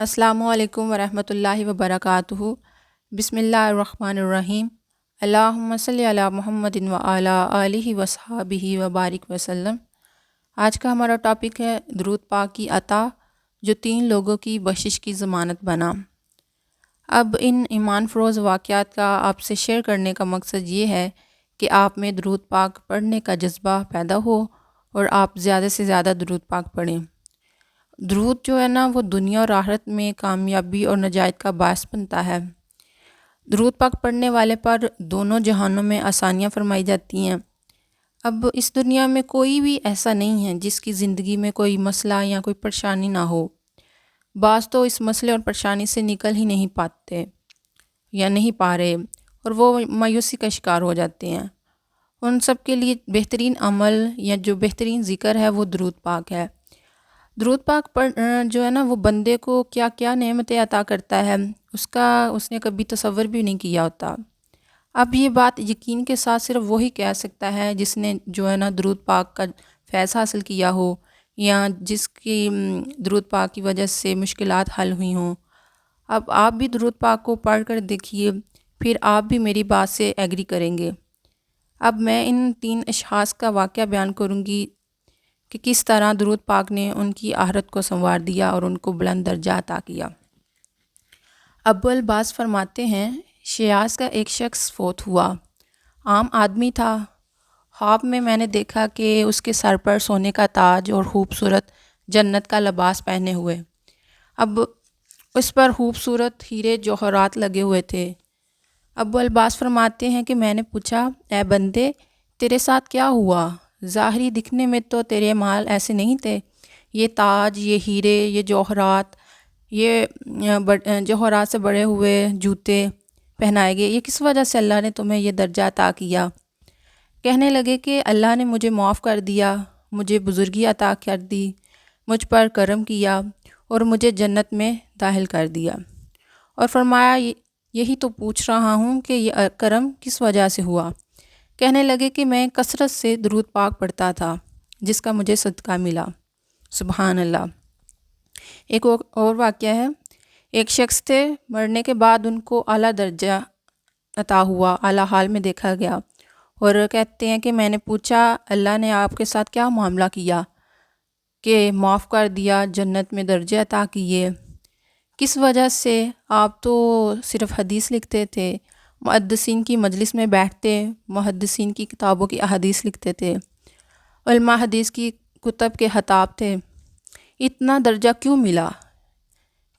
السلام علیکم ورحمۃ اللہ وبرکاتہ۔ بسم اللہ الرحمن الرحیم۔ اللہم صلی علی محمد و علی آلہ وصحبہ وبارک وسلم۔ آج کا ہمارا ٹاپک ہے درود پاک کی عطا جو 3 لوگوں کی بخشش کی ضمانت بنا۔ اب ان ایمان فروز واقعات کا آپ سے شیئر کرنے کا مقصد یہ ہے کہ آپ میں درود پاک پڑھنے کا جذبہ پیدا ہو اور آپ زیادہ سے زیادہ درود پاک پڑھیں۔ درود جو ہے نا وہ دنیا اور آخرت میں کامیابی اور نجات کا باعث بنتا ہے۔ درود پاک پڑھنے والے پر دونوں جہانوں میں آسانیاں فرمائی جاتی ہیں۔ اب اس دنیا میں کوئی بھی ایسا نہیں ہے جس کی زندگی میں کوئی مسئلہ یا کوئی پریشانی نہ ہو۔ بعض تو اس مسئلے اور پریشانی سے نکل ہی نہیں پاتے یا نہیں پا رہے اور وہ مایوسی کا شکار ہو جاتے ہیں۔ ان سب کے لیے بہترین عمل یا جو بہترین ذکر ہے وہ درود پاک ہے۔ درود پاک پر جو ہے نا وہ بندے کو کیا کیا نعمتیں عطا کرتا ہے اس نے کبھی تصور بھی نہیں کیا ہوتا۔ اب یہ بات یقین کے ساتھ صرف وہی کہہ سکتا ہے جس نے جو ہے نا درود پاک کا فیض حاصل کیا ہو یا جس کی درود پاک کی وجہ سے مشکلات حل ہوئی ہوں۔ اب آپ بھی درود پاک کو پڑھ کر دیکھیے، پھر آپ بھی میری بات سے ایگری کریں گے۔ اب میں ان 3 اشخاص کا واقعہ بیان کروں گی کہ کس طرح درود پاک نے ان کی آخرت کو سنوار دیا اور ان کو بلند درجہ عطا کیا۔ ابو العباس فرماتے ہیں، شیاز کا ایک شخص فوت ہوا، عام آدمی تھا۔ خواب میں نے دیکھا کہ اس کے سر پر سونے کا تاج اور خوبصورت جنت کا لباس پہنے ہوئے، اب اس پر خوبصورت ہیرے جوہرات لگے ہوئے تھے۔ ابو العباس فرماتے ہیں کہ میں نے پوچھا، اے بندے تیرے ساتھ کیا ہوا؟ ظاہری دکھنے میں تو تیرے مال ایسے نہیں تھے، یہ تاج، یہ ہیرے، یہ جوہرات، یہ جوہرات سے بڑے ہوئے جوتے پہنائے گئے، یہ کس وجہ سے اللہ نے تمہیں یہ درجہ عطا کیا؟ کہنے لگے کہ اللہ نے مجھے معاف کر دیا، مجھے بزرگی عطا کر دی، مجھ پر کرم کیا اور مجھے جنت میں داخل کر دیا۔ اور فرمایا، یہی تو پوچھ رہا ہوں کہ یہ کرم کس وجہ سے ہوا؟ کہنے لگے کہ میں کثرت سے درود پاک پڑھتا تھا جس کا مجھے صدقہ ملا۔ سبحان اللہ۔ ایک اور واقعہ ہے، ایک شخص تھے، مرنے کے بعد ان کو اعلیٰ درجہ عطا ہوا، اعلیٰ حال میں دیکھا گیا، اور کہتے ہیں کہ میں نے پوچھا اللہ نے آپ کے ساتھ کیا معاملہ کیا کہ معاف کر دیا، جنت میں درجے عطا کیے؟ کس وجہ سے؟ آپ تو صرف حدیث لکھتے تھے، محدثین کی مجلس میں بیٹھتے، محدثین کی کتابوں کی احادیث لکھتے تھے، علماء حدیث کی کتب کے خطاب تھے، اتنا درجہ کیوں ملا؟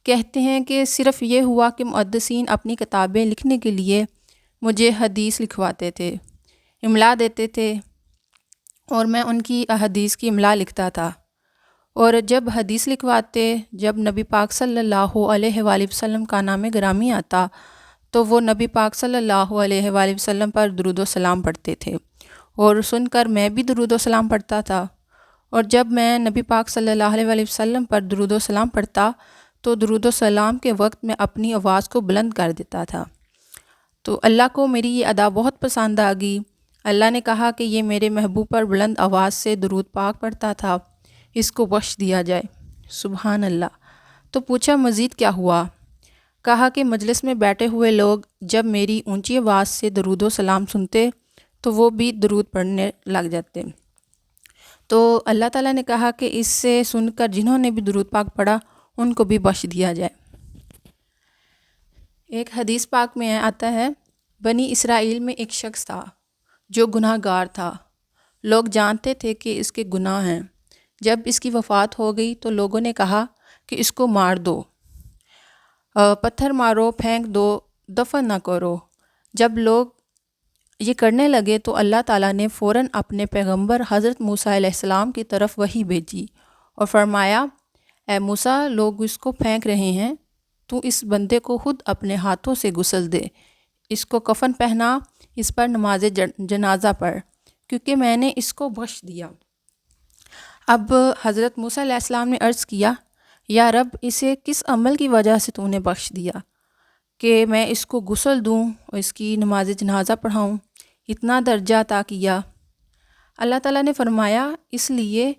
کہتے ہیں کہ صرف یہ ہوا کہ محدثین اپنی کتابیں لکھنے کے لیے مجھے حدیث لکھواتے تھے، املا دیتے تھے، اور میں ان کی احادیث کی املا لکھتا تھا، اور جب حدیث لکھواتے، جب نبی پاک صلی اللہ علیہ وآلہ وسلم کا نام گرامی آتا تو وہ نبی پاک صلی اللہ علیہ وآلہ وسلم پر درود و سلام پڑھتے تھے، اور سن کر میں بھی درود و سلام پڑھتا تھا، اور جب میں نبی پاک صلی اللہ علیہ وآلہ وسلم پر درود و سلام پڑھتا تو درود و سلام کے وقت میں اپنی آواز کو بلند کر دیتا تھا۔ تو اللہ کو میری یہ ادا بہت پسند آ گئی۔ اللہ نے کہا کہ یہ میرے محبوب پر بلند آواز سے درود پاک پڑھتا تھا، اس کو بخش دیا جائے۔ سبحان اللہ۔ تو پوچھا مزید کیا ہوا؟ کہا کہ مجلس میں بیٹھے ہوئے لوگ جب میری اونچی آواز سے درود و سلام سنتے تو وہ بھی درود پڑھنے لگ جاتے، تو اللہ تعالیٰ نے کہا کہ اس سے سن کر جنہوں نے بھی درود پاک پڑھا ان کو بھی بخش دیا جائے۔ ایک حدیث پاک میں آتا ہے، بنی اسرائیل میں ایک شخص تھا جو گناہ گار تھا، لوگ جانتے تھے کہ اس کے گناہ ہیں۔ جب اس کی وفات ہو گئی تو لوگوں نے کہا کہ اس کو مار دو، پتھر مارو، پھینک دو، دفن نہ کرو۔ جب لوگ یہ کرنے لگے تو اللہ تعالیٰ نے فوراً اپنے پیغمبر حضرت موسیٰ علیہ السلام کی طرف وحی بھیجی اور فرمایا، اے موسیٰ، لوگ اس کو پھینک رہے ہیں، تو اس بندے کو خود اپنے ہاتھوں سے غسل دے، اس کو کفن پہنا، اس پر نماز جنازہ پڑھ، کیونکہ میں نے اس کو بخش دیا۔ اب حضرت موسیٰ علیہ السلام نے عرض کیا، یا رب، اسے کس عمل کی وجہ سے تو نے بخش دیا کہ میں اس کو غسل دوں اور اس کی نماز جنازہ پڑھاؤں، اتنا درجہ عطا کیا؟ اللہ تعالیٰ نے فرمایا، اس لیے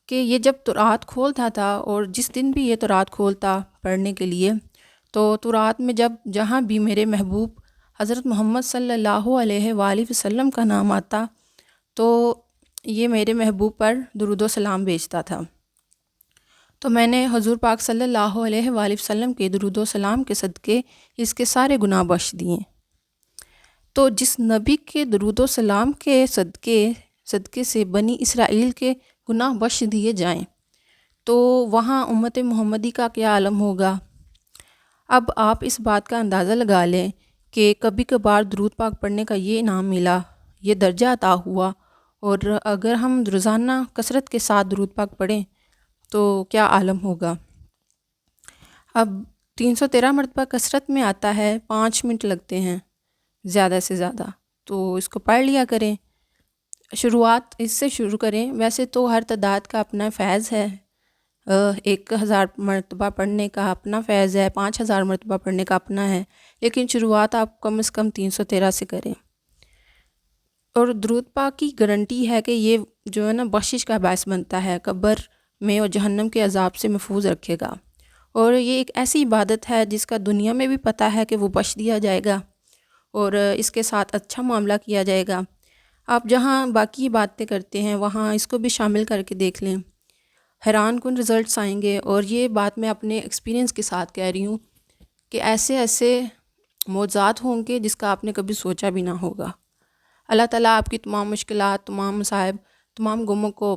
کہ یہ جب تورات کھولتا تھا، اور جس دن بھی یہ تورات کھولتا پڑھنے کے لیے، تو تورات میں جہاں بھی میرے محبوب حضرت محمد صلی اللہ علیہ وآلہ وسلم کا نام آتا تو یہ میرے محبوب پر درود و سلام بھیجتا تھا۔ تو میں نے حضور پاک صلی اللہ علیہ وآلہ وسلم کے درود و سلام کے صدقے اس کے سارے گناہ بخش دیے۔ تو جس نبی کے درود و سلام کے صدقے سے بنی اسرائیل کے گناہ بخش دیے جائیں تو وہاں امت محمدی کا کیا عالم ہوگا۔ اب آپ اس بات کا اندازہ لگا لیں کہ کبھی کبھار درود پاک پڑھنے کا یہ انعام ملا، یہ درجہ عطا ہوا، اور اگر ہم روزانہ کثرت کے ساتھ درود پاک پڑھیں تو کیا عالم ہوگا۔ اب 313 مرتبہ کثرت میں آتا ہے، 5 منٹ لگتے ہیں زیادہ سے زیادہ، تو اس کو پڑھ لیا کریں، شروعات اس سے شروع کریں۔ ویسے تو ہر تعداد کا اپنا فیض ہے، 1000 مرتبہ پڑھنے کا اپنا فیض ہے، 5000 مرتبہ پڑھنے کا اپنا ہے، لیکن شروعات آپ کم از کم 313 سے کریں۔ اور درود پاک کی گارنٹی ہے کہ یہ جو ہے نا بخشش کا باعث بنتا ہے، قبر میں اور جہنم کے عذاب سے محفوظ رکھے گا، اور یہ ایک ایسی عبادت ہے جس کا دنیا میں بھی پتہ ہے کہ وہ بخش دیا جائے گا اور اس کے ساتھ اچھا معاملہ کیا جائے گا۔ آپ جہاں باقی باتیں کرتے ہیں وہاں اس کو بھی شامل کر کے دیکھ لیں، حیران کن رزلٹس آئیں گے۔ اور یہ بات میں اپنے ایکسپیرینس کے ساتھ کہہ رہی ہوں کہ ایسے معجزات ہوں گے جس کا آپ نے کبھی سوچا بھی نہ ہوگا۔ اللہ تعالیٰ آپ کی تمام مشکلات، تمام مصائب، تمام غموں کو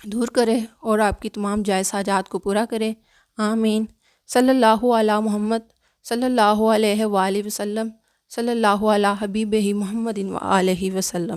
دور کرے اور آپ کی تمام جائز حاجات کو پورا کرے، آمین۔ صلی اللہ علی محمد صلی اللہ علیہ وآلہ وسلم، صلی اللہ علی حبیبہ محمد و آلہ وسلم۔